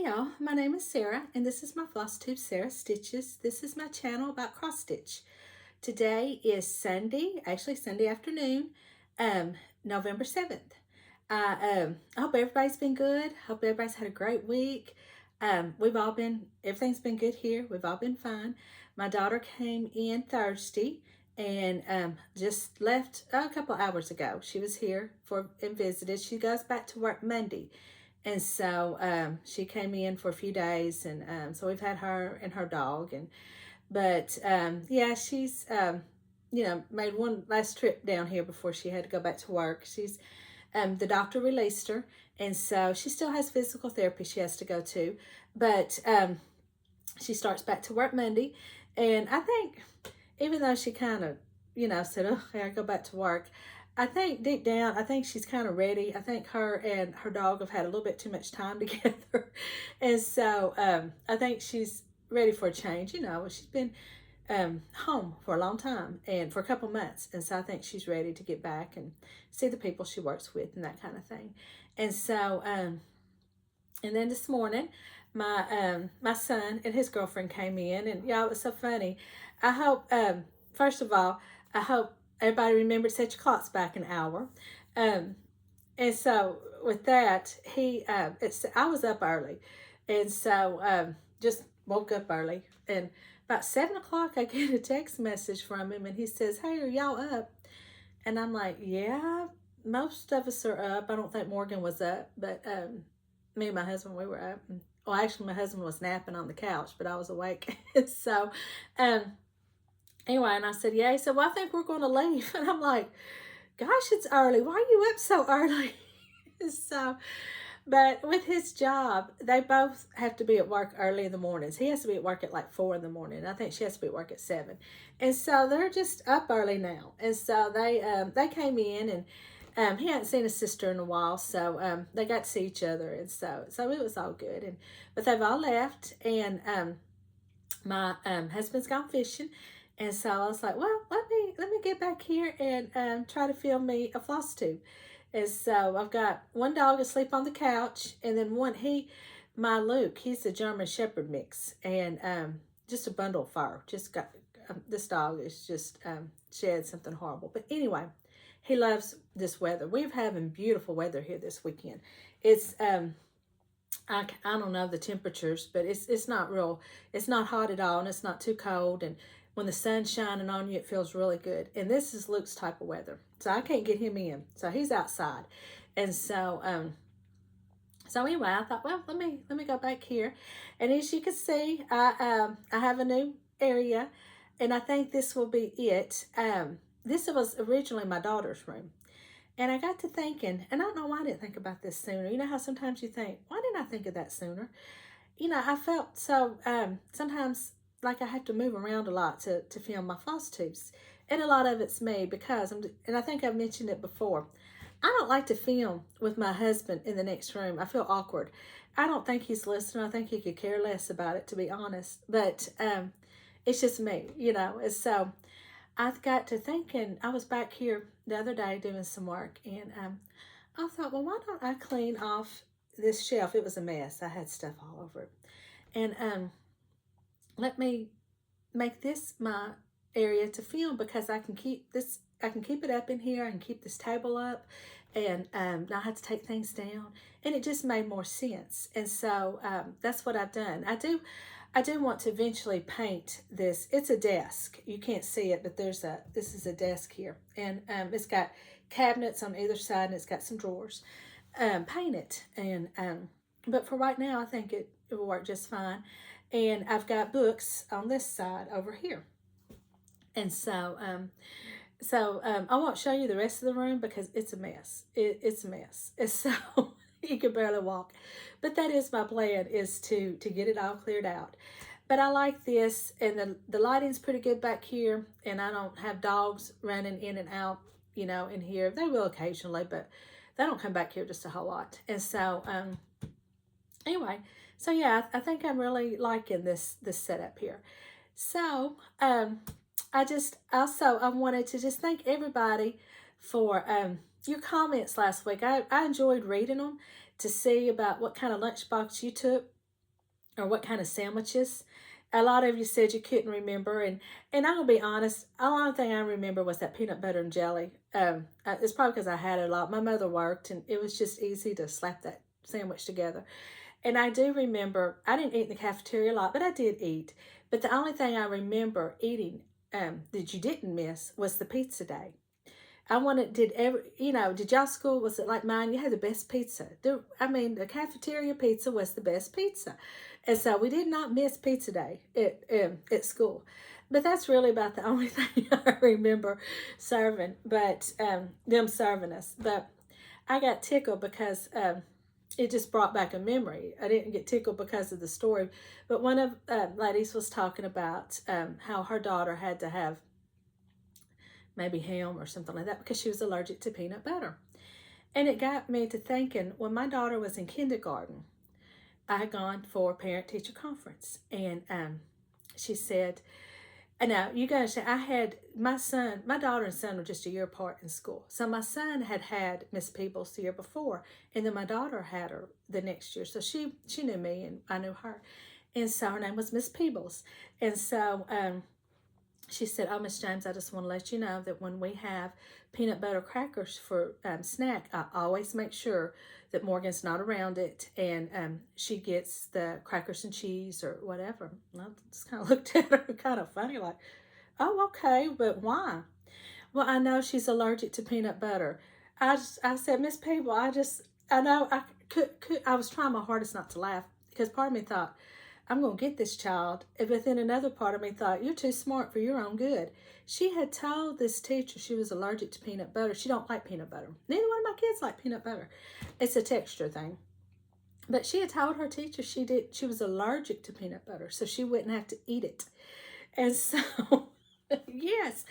Hey y'all, my name is Sarah and this is my Flosstube Sarah Stitches. This is my channel about cross stitch. Today is Sunday, actually Sunday afternoon, November 7th. I hope everybody's been good. Hope everybody's had a great week. Everything's been good here. We've all been fine. My daughter came in Thursday and just left a couple hours ago. She was here and visited. She goes back to work Monday. And so she came in for a few days, and so we've had her and her dog. Yeah, she's made one last trip down here before she had to go back to work. The doctor released her, and so she still has physical therapy she has to go to, but she starts back to work Monday. And I think even though she kind of said, "Oh, I gotta go back to work," I think deep down, I think she's kind of ready. I think her and her dog have had a little bit too much time together. And so I think she's ready for a change. She's been home for a long time and for a couple months. And so I think she's ready to get back and see the people she works with and that kind of thing. And so, and then this morning, my son and his girlfriend came in, and y'all, it was so funny. I hope, first of all, I hope everybody remembered to set your clocks back an hour. And so with that, I was up early. And so just woke up early. And about 7 o'clock, I get a text message from him, and he says, "Hey, are y'all up?" And I'm like, "Yeah, most of us are up." I don't think Morgan was up, but me and my husband, we were up. Well, actually, my husband was napping on the couch, but I was awake. So, anyway, and I said, "Yeah." He said, "Well, I think we're going to leave." And I'm like, "Gosh, it's early. Why are you up so early?" So, but with his job, they both have to be at work early in the mornings. He has to be at work at like 4 in the morning. I think she has to be at work at 7. And so they're just up early now. And so they came in, and he hadn't seen his sister in a while, so they got to see each other, and so it was all good. But they've all left, and my husband's gone fishing. And so I was like, "Well, let me get back here and try to film me a floss tube." And so I've got one dog asleep on the couch, and then my Luke, he's a German Shepherd mix, and just a bundle of fur. Just got this dog is just shed something horrible. But anyway, he loves this weather. We're having beautiful weather here this weekend. It's I don't know the temperatures, but it's not hot at all, and it's not too cold. And when the sun's shining on you, it feels really good. And this is Luke's type of weather, so I can't get him in, so he's outside. And so anyway, I thought, well, let me go back here, and as you can see, I have a new area, and I think this will be it. This was originally my daughter's room. And I got to thinking, and I don't know why I didn't think about this sooner. You know how sometimes you think, why didn't I think of that sooner? I felt so, sometimes like I have to move around a lot to film my floss tubes. And a lot of it's me because, and I think I've mentioned it before, I don't like to film with my husband in the next room. I feel awkward. I don't think he's listening. I think he could care less about it, to be honest. But it's just me, And so I got to thinking, I was back here the other day doing some work, and I thought, well, why don't I clean off this shelf? It was a mess. I had stuff all over it. And let me make this my area to film, because I can keep it up in here. I can keep this table up, and not have to take things down. And it just made more sense. And so that's what I've done. I do want to eventually paint this. It's a desk. You can't see it, but this is a desk here. And it's got cabinets on either side, and it's got some drawers. Paint it. And but for right now, I think it will work just fine. And I've got books on this side over here. And so I won't show you the rest of the room because it's a mess. It's a mess. And so you can barely walk. But that is my plan, is to get it all cleared out. But I like this, and the lighting's pretty good back here, and I don't have dogs running in and out, in here. They will occasionally, but they don't come back here just a whole lot. And so, anyway, so yeah, I think I'm really liking this setup here. So, I wanted to just thank everybody for your comments last week. I enjoyed reading them to see about what kind of lunchbox you took or what kind of sandwiches. A lot of you said you couldn't remember, and I'm gonna be honest. The only thing I remember was that peanut butter and jelly. It's probably because I had it a lot. My mother worked, and it was just easy to slap that sandwich together. And I do remember I didn't eat in the cafeteria a lot, but I did eat. But the only thing I remember eating that you didn't miss was the pizza day. I wanted, did y'all school, was it like mine? You had the best pizza. The cafeteria pizza was the best pizza. And so we did not miss pizza day at school. But that's really about the only thing I remember serving, but them serving us. But I got tickled because it just brought back a memory. I didn't get tickled because of the story, but one of ladies was talking about how her daughter had to have maybe ham or something like that because she was allergic to peanut butter. And it got me to thinking, when my daughter was in kindergarten, I had gone for a parent teacher conference. And she said, and now you guys, I had my daughter and son were just a year apart in school. So my son had Miss Peebles the year before, and then my daughter had her the next year. So she knew me and I knew her. And so her name was Miss Peebles. And so she said, "Oh, Miss James, I just want to let you know that when we have peanut butter crackers for snack, I always make sure that Morgan's not around it, and she gets the crackers and cheese or whatever." And I just kind of looked at her kind of funny, like, "Oh, okay, but why?" "Well, I know she's allergic to peanut butter." I said, "Miss People, I know I was trying my hardest not to laugh because part of me thought, I'm going to get this child. But then another part of me thought, you're too smart for your own good. She had told this teacher she was allergic to peanut butter. She don't like peanut butter. Neither one of my kids like peanut butter. It's a texture thing. But she had told her teacher she was allergic to peanut butter, so she wouldn't have to eat it. And so, yes.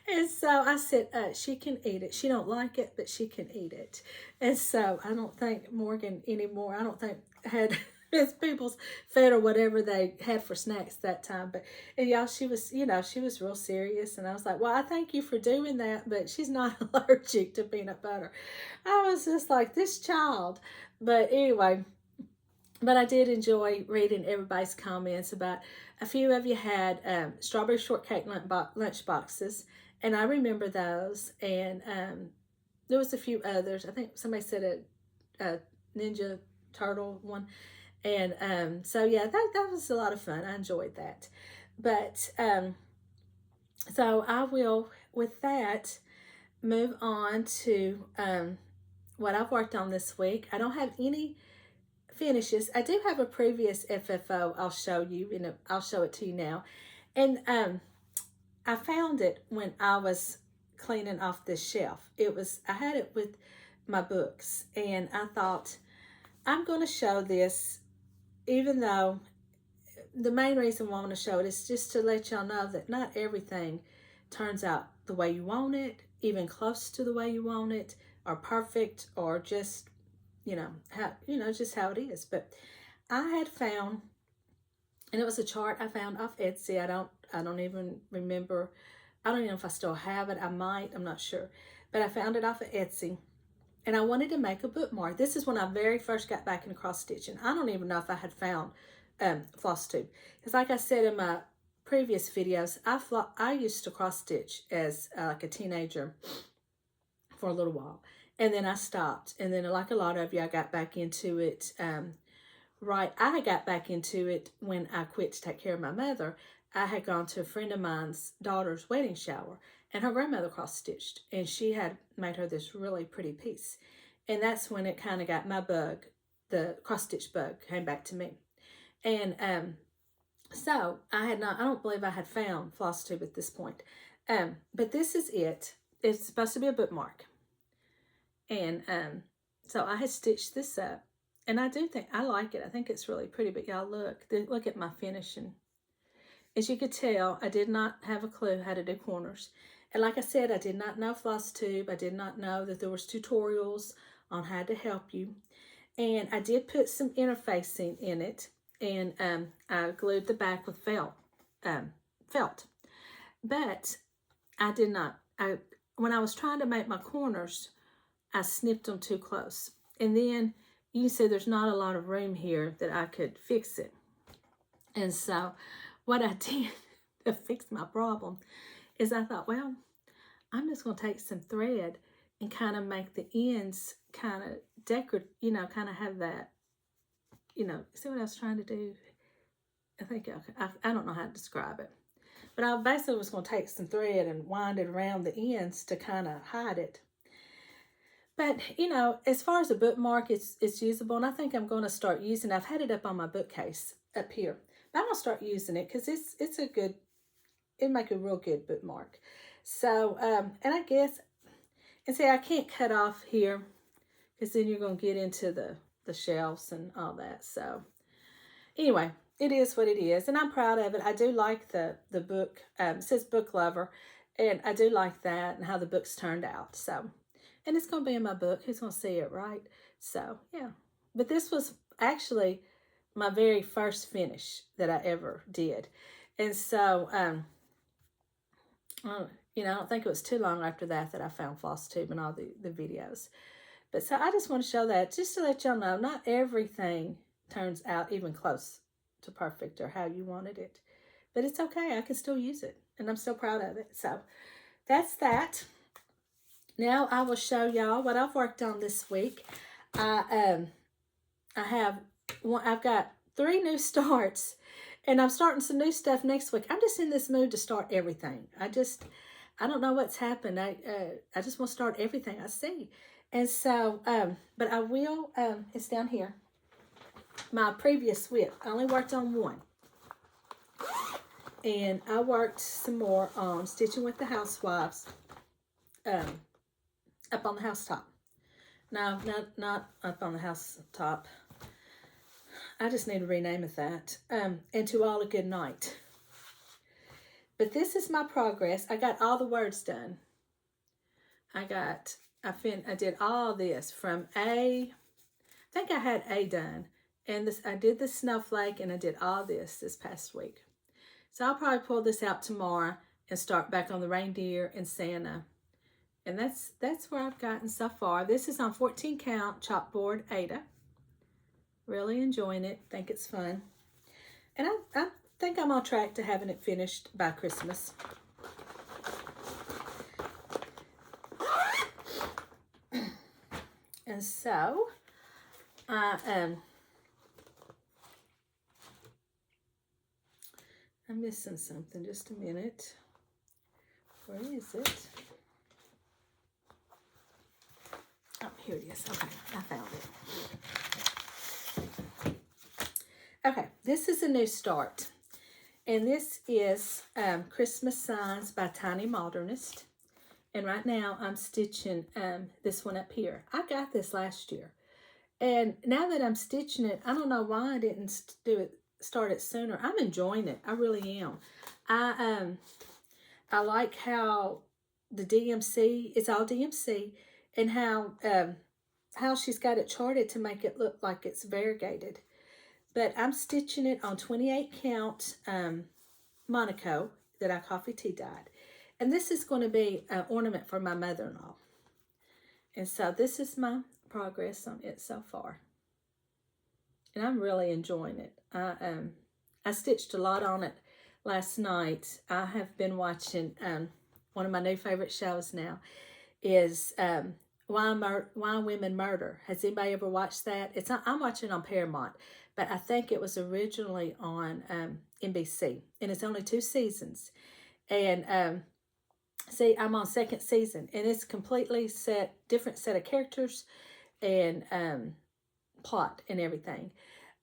And so I said, she can eat it. She don't like it, but she can eat it. And so I don't think Morgan anymore, I don't think had his people's fed or whatever they had for snacks that time. But and y'all, she was, she was real serious. And I was like, well, I thank you for doing that, but she's not allergic to peanut butter. I was just like, this child. But anyway, but I did enjoy reading everybody's comments about a few of you had strawberry shortcake lunch boxes, and I remember those. And there was a few others. I think somebody said a Ninja Turtle one. And so, yeah, that was a lot of fun. I enjoyed that. But so I will, with that, move on to what I've worked on this week. I don't have any finishes. I do have a previous FFO I'll show you, and I'll show it to you now. And I found it when I was cleaning off this shelf. I had it with my books, and I thought, I'm going to show this, even though the main reason why I want to show it is just to let y'all know that not everything turns out the way you want it, even close to the way you want it, or perfect, or just just how it is. But I had found, and it was a chart I found off Etsy. I don't even remember. I don't even know if I still have it. I might. I'm not sure. But I found it off of Etsy, and I wanted to make a bookmark. This is when I very first got back into cross stitching. I don't even know if I had found Flosstube, because like I said in my previous videos, I used to cross stitch as like a teenager for a little while. And then I stopped. And then, like a lot of you, I got back into it. I got back into it when I quit to take care of my mother. I had gone to a friend of mine's daughter's wedding shower, and her grandmother cross-stitched. And she had made her this really pretty piece. And that's when it kind of got my bug, the cross-stitch bug, came back to me. And so I don't believe I had found Flosstube at this point. But this is it. It's supposed to be a bookmark. And so I had stitched this up, and I do think I like it. I think it's really pretty. But y'all look at my finishing. As you could tell, I did not have a clue how to do corners. And like I said, I did not know Flosstube. I did not know that there was tutorials on how to help you. And I did put some interfacing in it, and I glued the back with felt. But I did not. When I was trying to make my corners, I snipped them too close. And then you can see there's not a lot of room here that I could fix it. And so what I did to fix my problem is I thought, well, I'm just going to take some thread and kind of make the ends kind of decorate, kind of have that, see what I was trying to do? I think I don't know how to describe it. But I basically was going to take some thread and wind it around the ends to kind of hide it. But, as far as a bookmark, it's usable. And I think I'm going to start using it. I've had it up on my bookcase up here. But I'm going to start using it because it's a good, it'd make a real good bookmark. So, and I guess, and see, I can't cut off here because then you're going to get into the shelves and all that. So, anyway, it is what it is. And I'm proud of it. I do like the book. It says book lover. And I do like that and how the book's turned out. So, and it's going to be in my book. Who's going to see it, right? So, yeah. But this was actually my very first finish that I ever did. And so, I don't think it was too long after that I found Flosstube and all the videos. But so I just want to show that just to let y'all know, not everything turns out even close to perfect or how you wanted it. But it's okay. I can still use it. And I'm still proud of it. So that's that. Now I will show y'all what I've worked on this week. I've got 3 new starts, and I'm starting some new stuff next week. I'm just in this mood to start everything. I don't know what's happened. I just want to start everything I see. And so, but I will, it's down here. My previous whip, I only worked on one. And I worked some more on Stitching with the Housewives. Up on the housetop. No, not up on the housetop. I just need to rename it that. And To All a Good Night. But this is my progress. I got all the words done. I did all this from A. I think I had A done. And I did the snowflake and I did all this past week. So I'll probably pull this out tomorrow and start back on the reindeer and Santa. And that's where I've gotten so far. This is on 14 count chalkboard Ada. Really enjoying it. Think it's fun. And I think I'm on track to having it finished by Christmas. And so, I'm missing something. Just a minute. Where is it? Oh, here it is. Okay, I found it. Okay, this is a new start. And this is Christmas Signs by Tiny Modernist. And right now I'm stitching this one up here. I got this last year. And now that I'm stitching it, I don't know why I didn't start it sooner. I'm enjoying it. I really am. I like how the DMC, it's all DMC, and how she's got it charted to make it look like it's variegated. But I'm stitching it on 28 count Monaco that I coffee tea dyed. And this is going to be an ornament for my mother-in-law. And so this is my progress on it so far. And I'm really enjoying it. I stitched a lot on it last night. I have been watching one of my new favorite shows now is Why Women Murder. Has anybody ever watched that? I'm watching it on Paramount, but I think it was originally on NBC, and it's only 2 seasons. And see, I'm on 2nd season, and it's completely different set of characters and plot and everything.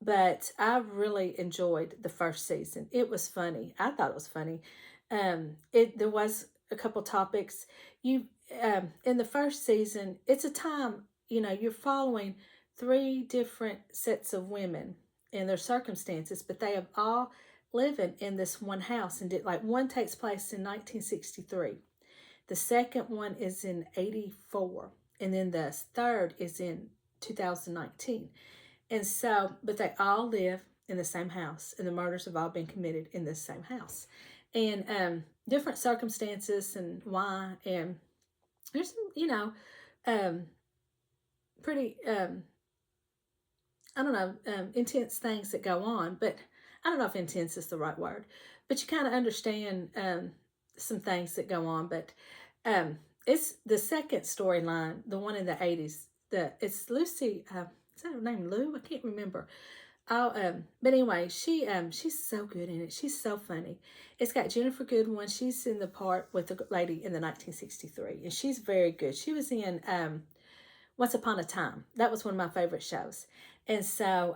But I really enjoyed the 1st season. It was funny. I thought it was funny. There was a couple topics. In the 1st season, it's a time, you're following 3 different sets of women and their circumstances, but they have all living in this one house. And one takes place in 1963. The second one is in 84. And then the third is in 2019. And so, but they all live in the same house, and the murders have all been committed in the same house. And different circumstances and why, and there's some, pretty, I don't know, intense things that go on, but I don't know if intense is the right word, but you kind of understand some things that go on. But it's the second storyline, the one in the 80s. It's Lucy. Is that her name? Lou? I can't remember. Oh, but anyway, she's so good in it. She's so funny. It's got Jennifer Goodwin. She's in the part with the lady in the 1963, and she's very good. She was in Once Upon a Time. That was one of my favorite shows, and so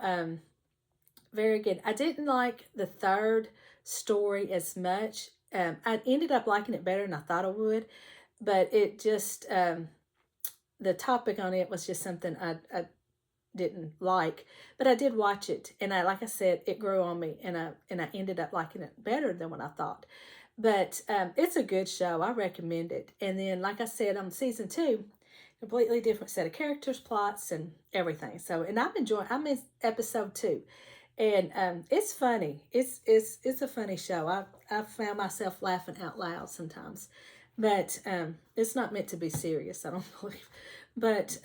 very good. I didn't like the third story as much. I ended up liking it better than I thought I would, but it just the topic on it was just something I didn't like, but I did watch it, and like I said, it grew on me, and I ended up liking it better than what I thought. But it's a good show. I recommend it. And then, like I said, on season 2, completely different set of characters, plots, and everything. So, and I'm in episode 2, and it's funny. It's a funny show. I found myself laughing out loud sometimes, but it's not meant to be serious, I don't believe. But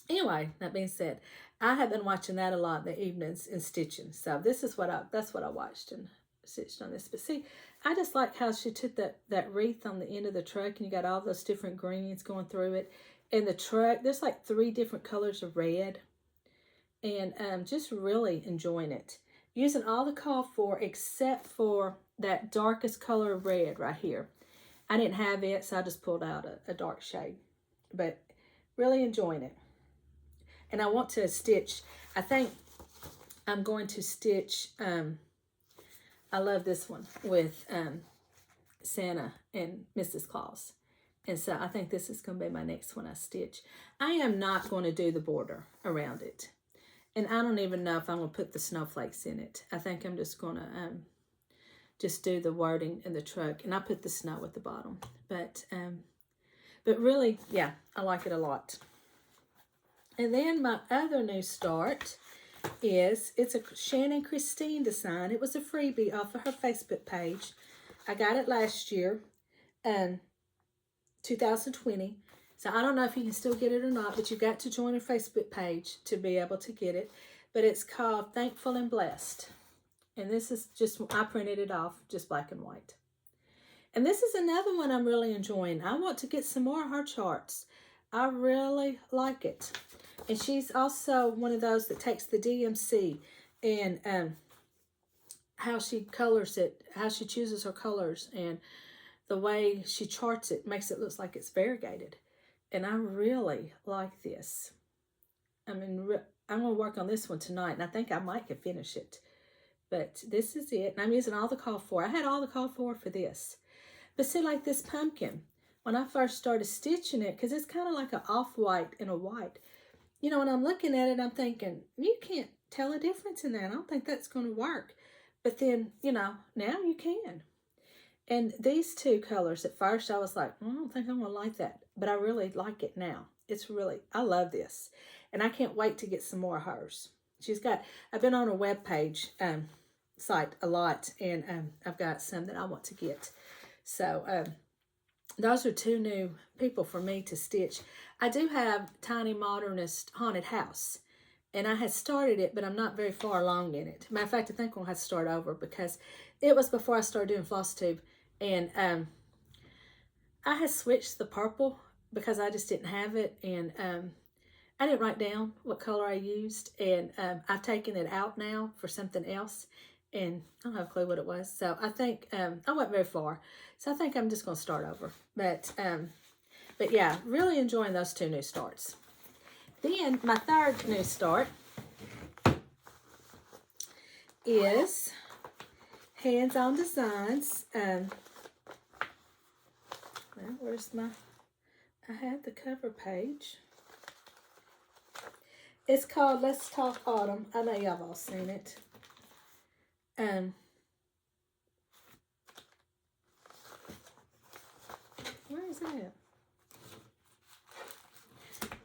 anyway, that being said, I have been watching that a lot in the evenings and stitching. So that's what I watched and stitched on this. But see, I just like how she took that wreath on the end of the truck, and you got all those different greens going through it. And the truck, there's like 3 different colors of red, and just really enjoying it. Using all the call for except for that darkest color of red right here. I didn't have it, so I just pulled out a dark shade, but really enjoying it. And I want to stitch, I think I'm going to stitch, I love this one with Santa and Mrs. Claus. And so I think this is going to be my next one I stitch. I am not going to do the border around it. And I don't even know if I'm going to put the snowflakes in it. I think I'm just going to just do the wording in the truck. And I put the snow at the bottom. But really, yeah, I like it a lot. And then my other new start is, it's a Shannon Christine design. It was a freebie off of her Facebook page. I got it last year, 2020. So I don't know if you can still get it or not, but you got to join her Facebook page to be able to get it. But it's called Thankful and Blessed. And this is just, I printed it off, just black and white. And this is another one I'm really enjoying. I want to get some more of her charts. I really like it. And she's also one of those that takes the DMC and how she colors it, how she chooses her colors, and the way she charts it makes it look like it's variegated. And I really like this. I mean, I'm going to work on this one tonight, and I think I might can finish it. But this is it. And I'm using all the call for. I had all the call for this. But see, like this pumpkin, when I first started stitching it, because it's kind of like an off-white and a white. You know, when I'm looking at it, I'm thinking, you can't tell a difference in that. I don't think that's going to work. But then, you know, now you can. And these 2 colors, at first I was like, I don't think I'm going to like that. But I really like it now. It's really, I love this. And I can't wait to get some more of hers. She's got, I've been on her webpage site a lot. And I've got some that I want to get. So, those are 2 new people for me to stitch. I do have Tiny Modernist Haunted House. And I had started it, but I'm not very far along in it. Matter of fact, I think we'll have to start over because it was before I started doing Flosstube. And I had switched the purple because I just didn't have it. And I didn't write down what color I used. And I've taken it out now for something else. And I don't have a clue what it was. So I think I went very far. So I think I'm just going to start over. But yeah, really enjoying those 2 new starts. Then my third new start is Hands-On Designs. Well, where's my, I had the cover page. It's called Let's Talk Autumn. I know y'all all seen it. Where is that?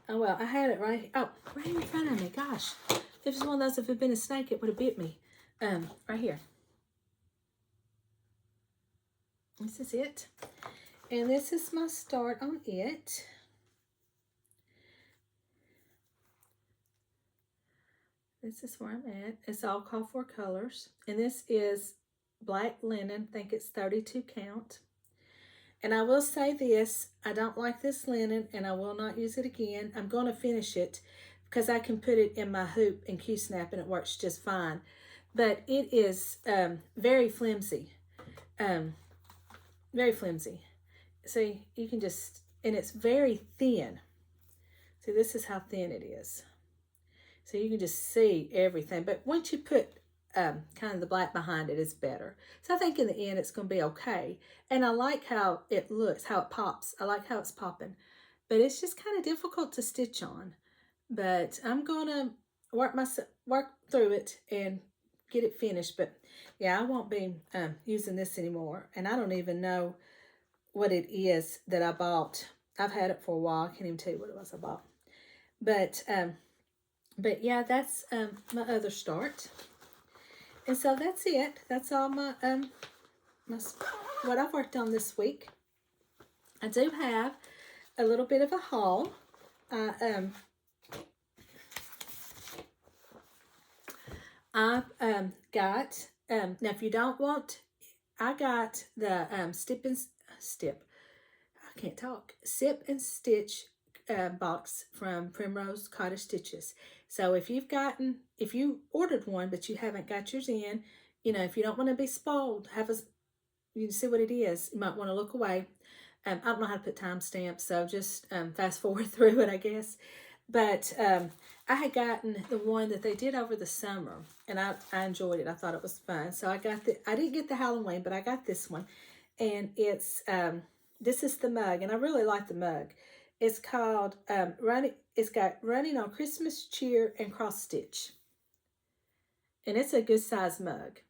Oh, well, I had it right, oh, right in front of me. Gosh, if it was one of those, if it had been a snake, it would have bit me. Right here. This is it. And this is my start on it. this is where I'm at. It's all called for colors. And this is black linen. I think it's 32 count. And I will say this, I don't like this linen and I will not use it again. I'm going to finish it because I can put it in my hoop and Q-snap and it works just fine. But it is very flimsy. Very flimsy. See, you can just, and it's very thin. See, this is how thin it is. So you can just see everything. But once you put kind of the black behind it, it's better. So I think in the end it's going to be okay. And I like how it looks, how it pops. I like how it's popping. But it's just kind of difficult to stitch on. But I'm going to work through it and get it finished. But yeah, I won't be using this anymore. And I don't even know what it is that I bought. I've had it for a while. I can't even tell you what it was I bought. But yeah, that's my other start. And so that's it. That's all my what I've worked on this week. I do have a little bit of a haul. I've got now if you don't want, I got the Sip and Stitch box from Primrose Cottage Stitches. So if you ordered one but you haven't got yours in, you know, if you don't want to be spoiled, you can see what it is. You might want to look away. I don't know how to put timestamps, so just fast forward through it, I guess. But I had gotten the one that they did over the summer, and I enjoyed it. I thought it was fun. So I didn't get the Halloween, but I got this one. And it's, this is the mug, and I really like the mug. It's called, it's got Running on Christmas Cheer and Cross Stitch. And it's a good size mug.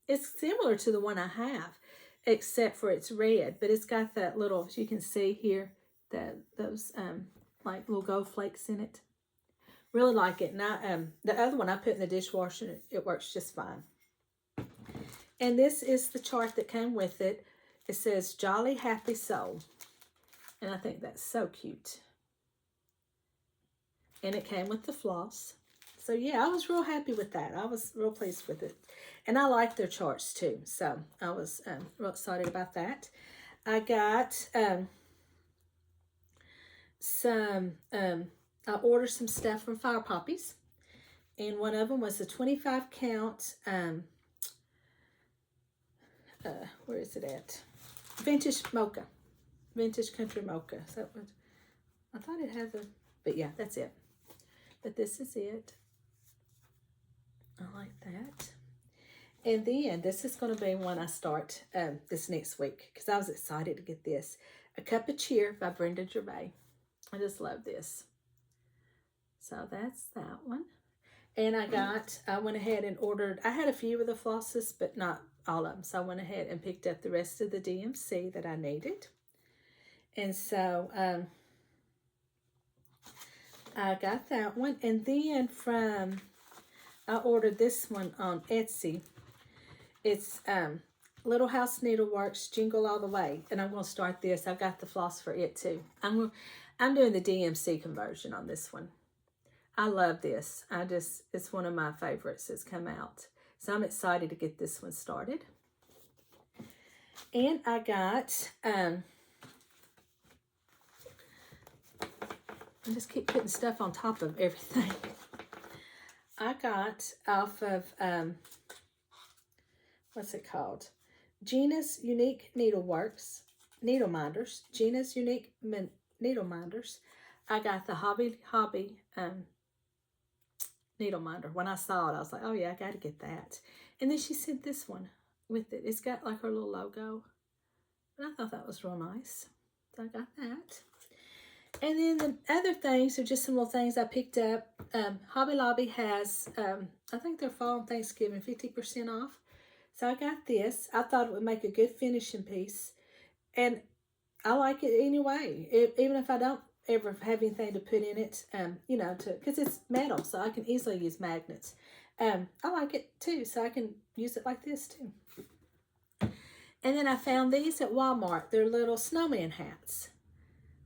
It's similar to the one I have, except for it's red, but it's got that little, as you can see here, those like little gold flakes in it. Really like it. And the other one I put in the dishwasher, and it works just fine. And this is the chart that came with it. It says Jolly Happy Soul. And I think that's so cute. And it came with the floss. So yeah, I was real happy with that. I was real pleased with it. And I like their charts too. So I was real excited about that. I got I ordered some stuff from Fire Poppies. And one of them was a 25 count, where is it at? Vintage Mocha. Vintage Country Mocha. So I thought it had but yeah, that's it. But this is it. I like that. And then this is going to be when I start this next week, because I was excited to get this. A Cup of Cheer by Brenda Gervais. I just love this. So that's that one. And I went ahead and ordered, I had a few of the flosses, but not all of them. So I went ahead and picked up the rest of the DMC that I needed. And so I got that one. And then I ordered this one on Etsy. It's Little House Needleworks Jingle All the Way. And I'm going to start this. I've got the floss for it too. I'm doing the DMC conversion on this one. I love this. It's one of my favorites that's come out. So I'm excited to get this one started. And I got, I just keep putting stuff on top of everything. I got off of, what's it called? Gina's Unique Needleworks, Needle Minders. Gina's Unique Needle Minders. I got the Hobby needle minder. When I saw it, I was like, oh yeah, I got to get that. And then she sent this one with it. It's got like her little logo. And I thought that was real nice. So I got that. And then the other things are just some little things I picked up. Hobby Lobby has, I think their fall and Thanksgiving 50% off. So I got this. I thought it would make a good finishing piece. And I like it anyway. Even if I don't ever have anything to put in it, you know, because it's metal, so I can easily use magnets. I like it too, so I can use it like this too. And then I found these at Walmart. They're little snowman hats.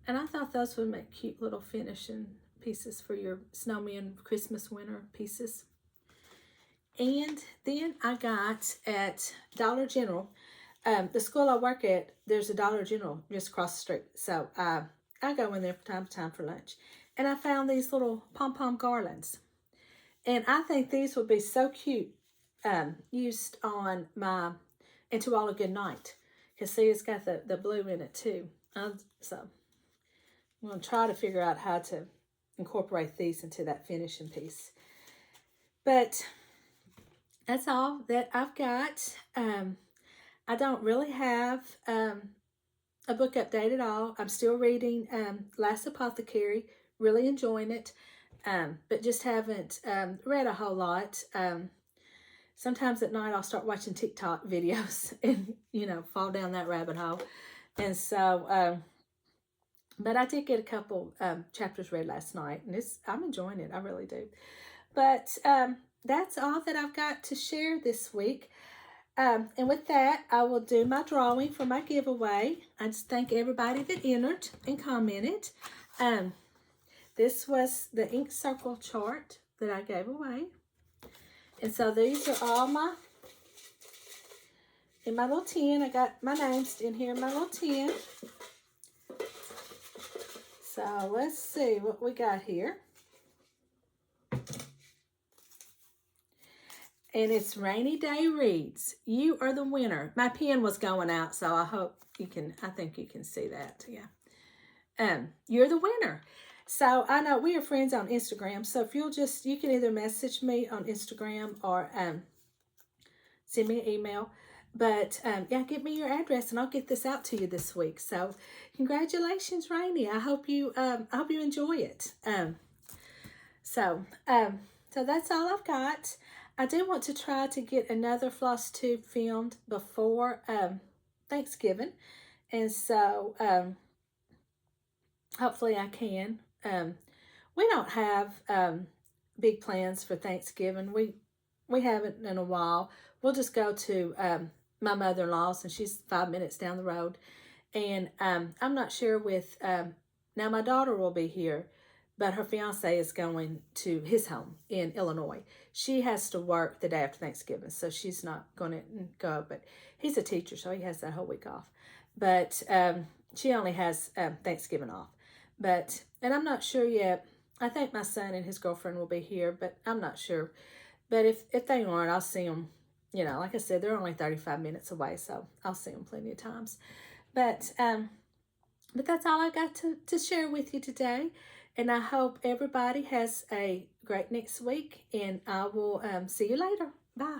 And I thought those would make cute little finishing pieces for your snowman Christmas winter pieces. And then I got at Dollar General, the school I work at, there's a Dollar General just across the street. So I go in there from time to time for lunch. And I found these little pom-pom garlands. And I think these would be so cute used on my And To All a Good Night. Because see, it's got the blue in it too. So I'm going to try to figure out how to incorporate these into that finishing piece. But that's all that I've got. I don't really have a book update at all. I'm still reading Last Apothecary, really enjoying it, but just haven't read a whole lot. Sometimes at night I'll start watching TikTok videos and, fall down that rabbit hole. And so, but I did get a couple chapters read last night, and I'm enjoying it. I really do. But that's all that I've got to share this week. And with that, I will do my drawing for my giveaway. I just thank everybody that entered and commented. This was the ink circle chart that I gave away. And so these are all in my little tin. I got my names in here in my little tin. So let's see what we got here. And it's Rainy Day Reads. You are the winner. My pen was going out, so I think you can see that. Yeah. You're the winner. So I know we are friends on Instagram. So if you can either message me on Instagram or send me an email. But yeah, give me your address and I'll get this out to you this week. So congratulations, Rainy. I hope you enjoy it. So that's all I've got. I do want to try to get another Flosstube filmed before Thanksgiving. And so hopefully I can. We don't have big plans for Thanksgiving. We haven't in a while. We'll just go to my mother-in-law's, and she's 5 minutes down the road. And I'm not sure with, now my daughter will be here, but her fiance is going to his home in Illinois. She has to work the day after Thanksgiving, so she's not going to go. But he's a teacher, so he has that whole week off. But she only has Thanksgiving off. And I'm not sure yet. I think my son and his girlfriend will be here, but I'm not sure. But if they aren't, I'll see them. Like I said, they're only 35 minutes away, so I'll see them plenty of times. But that's all I got to share with you today. And I hope everybody has a great next week. And I will see you later. Bye.